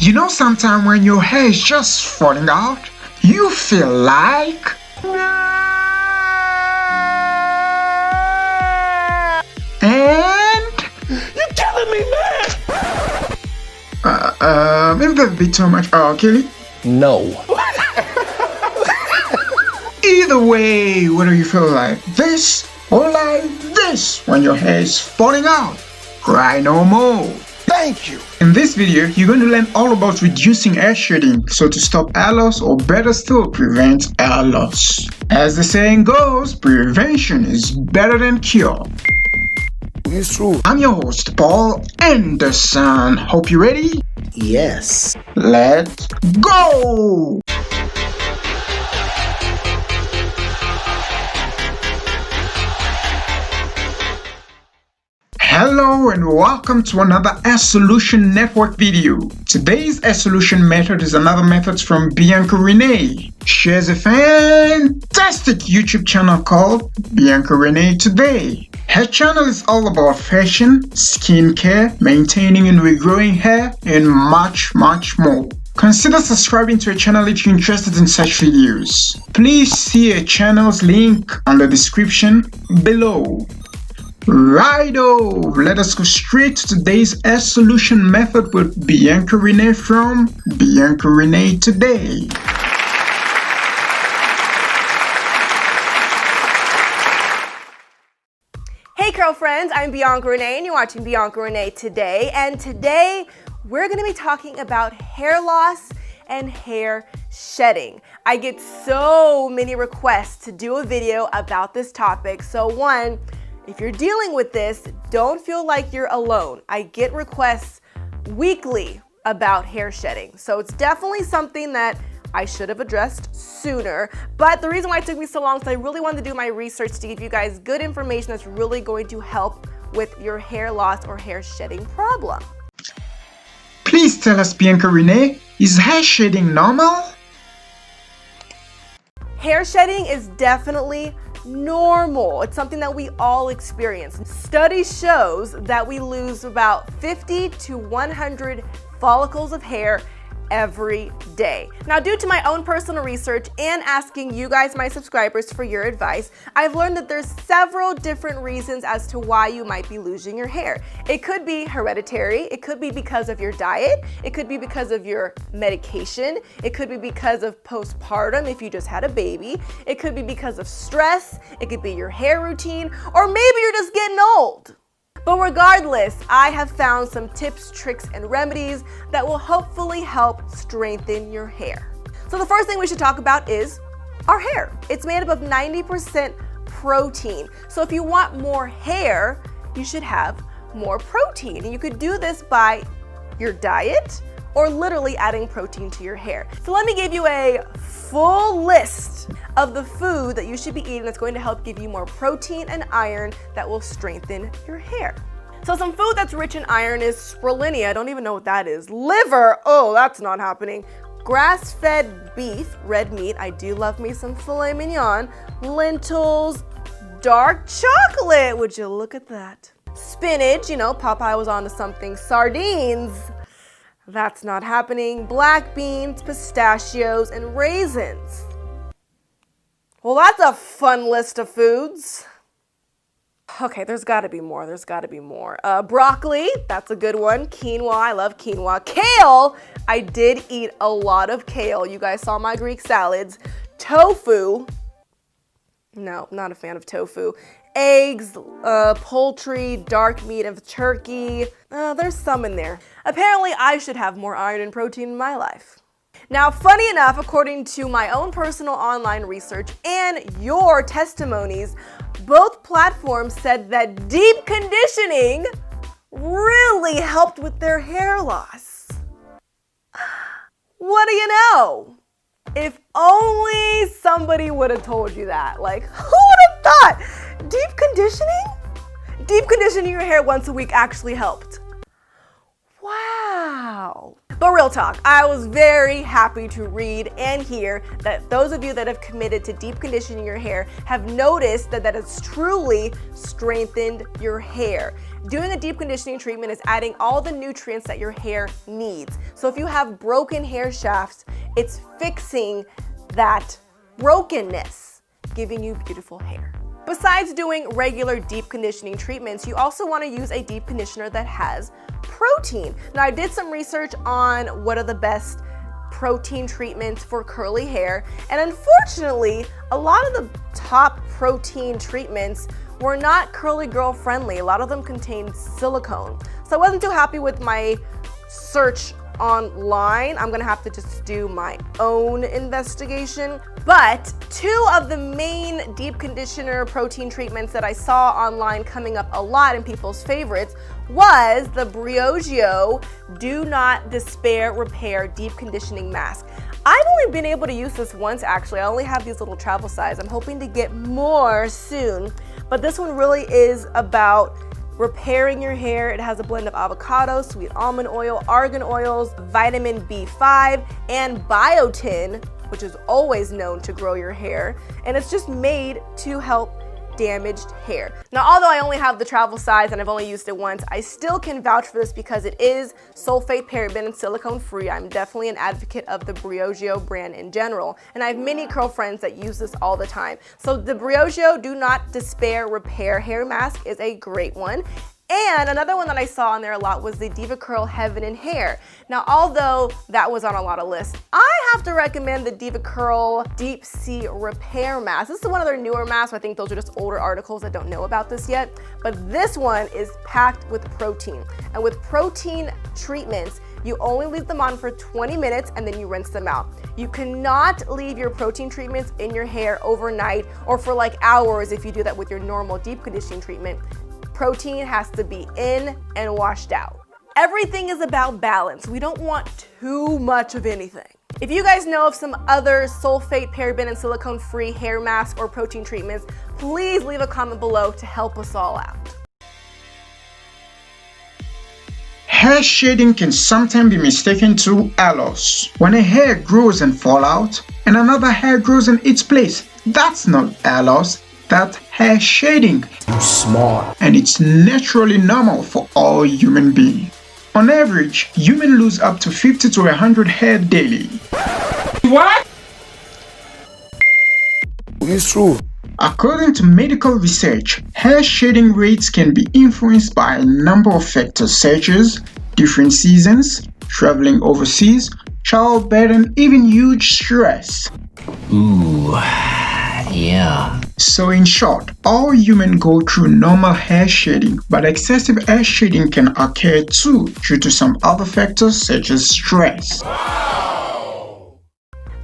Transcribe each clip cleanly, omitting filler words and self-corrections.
You know, sometimes when your hair is just falling out, you feel like... And... You're killing me, man! Maybe that's a bit too much. Kelly? No. Either way, whether you feel like this or like this when your hair is falling out, cry no more. Thank you. In this video, you're going to learn all about reducing hair shedding, so to stop hair loss or better still, prevent hair loss. As the saying goes, prevention is better than cure. It's true. I'm your host, Paul Anderson. Hope you're ready? Yes. Let's go! Hello and welcome to another Hair Solution Network video. Today's hair solution method is another method from Bianca Renee. She has a fantastic YouTube channel called Bianca Renee Today. Her channel is all about fashion, skincare, maintaining and regrowing hair, and much more. Consider subscribing to her channel if you're interested in such videos. Please see her channel's link on the description below. Righto, let us go straight to today's hair solution method with Bianca Renee from Bianca Renee Today. Hey curl friends, I'm Bianca Renee and you're watching Bianca Renee Today, and today we're going to be talking about hair loss and hair shedding. I get so many requests to do a video about this topic, so one, if you're dealing with this, don't feel like you're alone. I get requests weekly about hair shedding, so it's definitely something that I should have addressed sooner. But the reason why it took me so long is I really wanted to do my research to give you guys good information that's really going to help with your hair loss or hair shedding problem. Please tell us, Bianca Renee, is hair shedding normal? Hair shedding is definitely normal. It's something that we all experience. Study shows that we lose about 50 to 100 follicles of hair every day. Now, due to my own personal research and asking you guys, my subscribers, for your advice, I've learned that there's several different reasons as to why you might be losing your hair. It could be hereditary, it could be because of your diet, it could be because of your medication, it could be because of postpartum if you just had a baby, it could be because of stress, it could be your hair routine, or maybe you're just getting old. But regardless, I have found some tips, tricks, and remedies that will hopefully help strengthen your hair. So the first thing we should talk about is our hair. It's made up of 90% protein. So if you want more hair, you should have more protein. And you could do this by your diet or literally adding protein to your hair. So let me give you a full list of the food that you should be eating that's going to help give you more protein and iron that will strengthen your hair. So some food that's rich in iron is spirulina. I don't even know what that is. Liver, oh, that's not happening. Grass-fed beef, red meat, I do love me some filet mignon. Lentils, dark chocolate, would you look at that? Spinach, you know, Popeye was onto something. Sardines, that's not happening. Black beans, pistachios, and raisins. Well, that's a fun list of foods. Okay, there's gotta be more, Broccoli, that's a good one. Quinoa, I love quinoa. Kale, I did eat a lot of kale. You guys saw my Greek salads. Tofu, no, not a fan of tofu. Eggs, poultry, dark meat of turkey. There's some in there. Apparently, I should have more iron and protein in my life. Now, funny enough, according to my own personal online research and your testimonies, both platforms said that deep conditioning really helped with their hair loss. What do you know? If only somebody would have told you that. Like, who would have thought? Deep conditioning? Deep conditioning your hair once a week actually helped. Wow. But real talk, I was very happy to read and hear that those of you that have committed to deep conditioning your hair have noticed that has truly strengthened your hair. Doing a deep conditioning treatment is adding all the nutrients that your hair needs. So if you have broken hair shafts, it's fixing that brokenness, giving you beautiful hair. Besides doing regular deep conditioning treatments, you also want to use a deep conditioner that has protein. Now, I did some research on what are the best protein treatments for curly hair, and unfortunately, a lot of the top protein treatments were not curly girl friendly. A lot of them contained silicone. So I wasn't too happy with my search online. I'm gonna have to just do my own investigation. But two of the main deep conditioner protein treatments that I saw online coming up a lot in people's favorites was the Briogeo Do Not Despair Repair Deep Conditioning Mask. I've only been able to use this once actually. I only have these little travel size. I'm hoping to get more soon. But this one really is about repairing your hair. It has a blend of avocado, sweet almond oil, argan oils, vitamin B5, and biotin, which is always known to grow your hair. And it's just made to help damaged hair. Now, although I only have the travel size and I've only used it once, I still can vouch for this because it is sulfate, paraben, and silicone free. I'm definitely an advocate of the Briogeo brand in general, and I have many curl friends that use this all the time. So the Briogeo Do Not Despair Repair Hair Mask is a great one. And another one that I saw on there a lot was the Diva Curl Heaven and Hair. Now, although that was on a lot of lists, I have to recommend the Diva Curl Deep Sea Repair Mask. This is one of their newer masks. I think those are just older articles that don't know about this yet. But this one is packed with protein. And with protein treatments, you only leave them on for 20 minutes and then you rinse them out. You cannot leave your protein treatments in your hair overnight or for like hours if you do that with your normal deep conditioning treatment. Protein has to be in and washed out. Everything is about balance. We don't want too much of anything. If you guys know of some other sulfate, paraben, and silicone-free hair masks or protein treatments, please leave a comment below to help us all out. Hair shedding can sometimes be mistaken to hair loss. When a hair grows and falls out, and another hair grows in its place, that's not hair loss. That's hair shedding. You smart. And it's naturally normal for all human beings. On average, humans lose up to 50 to 100 hair daily. What? It's true. According to medical research, hair shedding rates can be influenced by a number of factors such as different seasons, traveling overseas, childbirth, and even huge stress. Ooh, yeah. So in short, all humans go through normal hair shedding, but excessive hair shedding can occur too due to some other factors such as stress.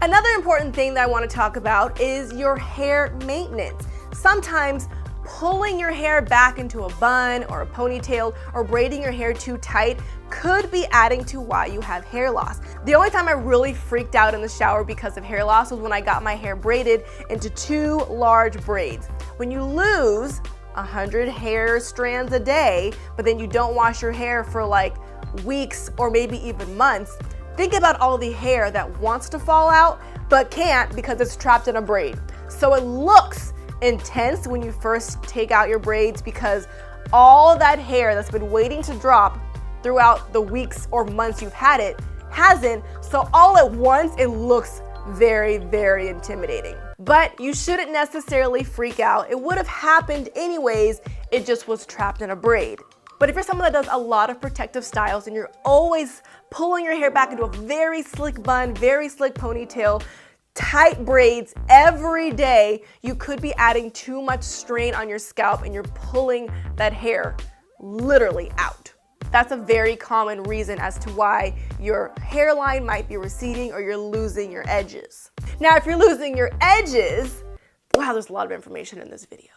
Another important thing that I want to talk about is your hair maintenance. Sometimes pulling your hair back into a bun or a ponytail or braiding your hair too tight could be adding to why you have hair loss. The only time I really freaked out in the shower because of hair loss was when I got my hair braided into 2 large braids. When you lose 100 hair strands a day, but then you don't wash your hair for like weeks or maybe even months, think about all the hair that wants to fall out but can't because it's trapped in a braid. So it looks intense when you first take out your braids because all that hair that's been waiting to drop throughout the weeks or months you've had it hasn't, so all at once it looks very, very intimidating. But you shouldn't necessarily freak out. It would have happened anyways, it just was trapped in a braid. But if you're someone that does a lot of protective styles and you're always pulling your hair back into a very slick bun, very slick ponytail, tight braids every day, you could be adding too much strain on your scalp and you're pulling that hair literally out. That's a very common reason as to why your hairline might be receding or you're losing your edges. Now, if you're losing your edges, wow, there's a lot of information in this video.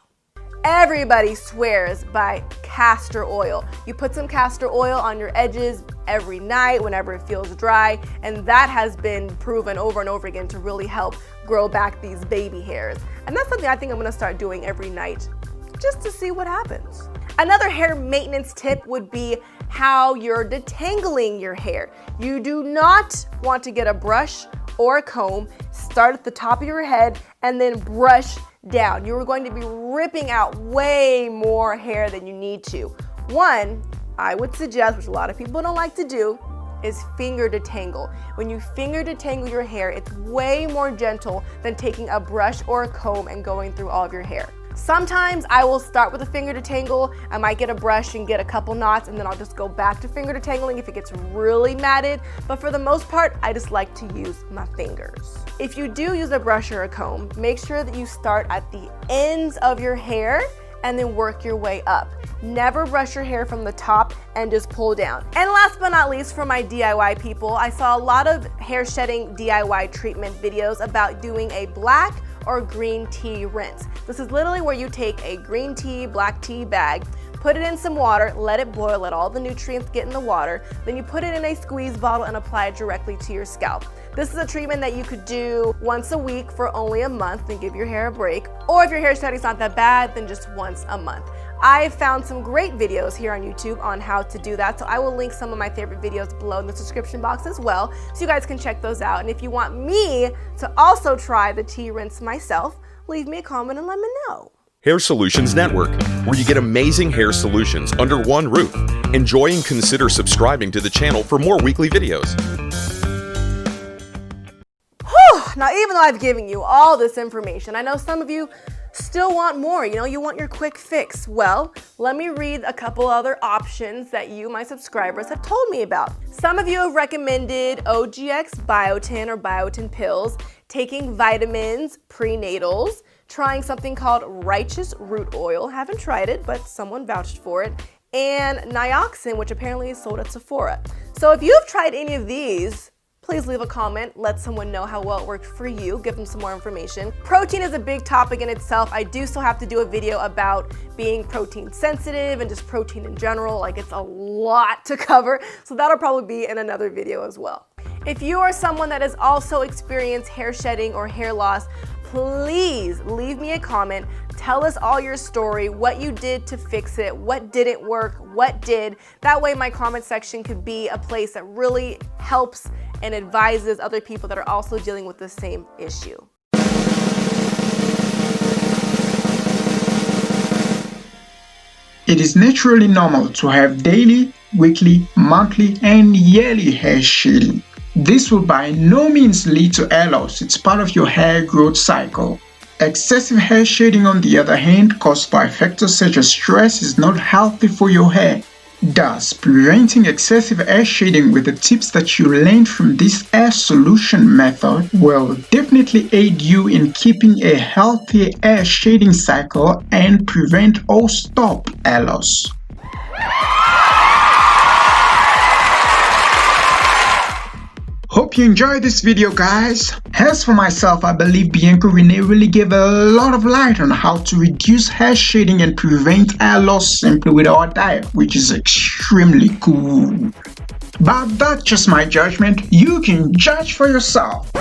Everybody swears by castor oil. You put some castor oil on your edges every night whenever it feels dry, and that has been proven over and over again to really help grow back these baby hairs. And that's something I think I'm gonna start doing every night just to see what happens. Another hair maintenance tip would be how you're detangling your hair. You do not want to get a brush or a comb, start at the top of your head, and then brush down. You are going to be ripping out way more hair than you need to. One, I would suggest, which a lot of people don't like to do, is finger detangle. When you finger detangle your hair, it's way more gentle than taking a brush or a comb and going through all of your hair. Sometimes I will start with a finger detangle. I might get a brush and get a couple knots, and then I'll just go back to finger detangling if it gets really matted. But for the most part, I just like to use my fingers. If you do use a brush or a comb, make sure that you start at the ends of your hair and then work your way up. Never brush your hair from the top and just pull down. And last but not least, for my DIY people, I saw a lot of hair shedding DIY treatment videos about doing a black or green tea rinse. This is literally where you take a green tea, black tea bag, put it in some water, let it boil, let all the nutrients get in the water, then you put it in a squeeze bottle and apply it directly to your scalp. This is a treatment that you could do once a week for only a month and give your hair a break. Or if your hair shedding's not that bad, then just once a month. I found some great videos here on YouTube on how to do that, so I will link some of my favorite videos below in the description box as well, so you guys can check those out. And if you want me to also try the tea rinse myself, leave me a comment and let me know. Hair Solutions Network, where you get amazing hair solutions under one roof. Enjoy and consider subscribing to the channel for more weekly videos. Now, even though I've given you all this information, I know some of you still want more. You want your quick fix. Well, let me read a couple other options that you, my subscribers, have told me about. Some of you have recommended OGX biotin or biotin pills, taking vitamins, prenatals, trying something called righteous root oil. Haven't tried it, but someone vouched for it. And Nioxin, which apparently is sold at Sephora. So if you have tried any of these, please leave a comment, let someone know how well it worked for you, give them some more information. Protein is a big topic in itself. I do still have to do a video about being protein sensitive and just protein in general. Like, it's a lot to cover, so that'll probably be in another video as well. If you are someone that has also experienced hair shedding or hair loss, please leave me a comment. Tell us all your story, what you did to fix it, what didn't work, what did. That way my comment section could be a place that really helps and advises other people that are also dealing with the same issue. It is naturally normal to have daily, weekly, monthly, and yearly hair shedding. This will by no means lead to hair loss. It's part of your hair growth cycle. Excessive hair shedding, on the other hand, caused by factors such as stress, is not healthy for your hair. Thus, preventing excessive hair shedding with the tips that you learned from this hair solution method will definitely aid you in keeping a healthy hair shedding cycle and prevent or stop hair loss. Hope you enjoyed this video, guys. As for myself, I believe Bianca Renee really gave a lot of light on how to reduce hair shedding and prevent hair loss simply with our diet, which is extremely cool. But that's just my judgment. You can judge for yourself.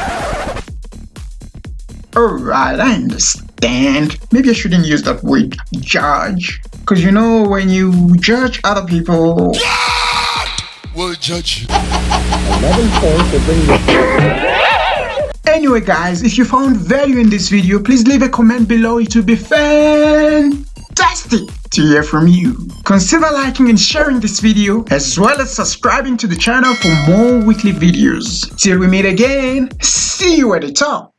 Alright, I understand. Maybe I shouldn't use that word judge, because when you judge other people, will judge you. 11 points will bring you. Anyway, guys, if you found value in this video, please leave a comment below. It would be fantastic to hear from you. Consider liking and sharing this video, as well as subscribing to the channel for more weekly videos. Till we meet again, see you at the top.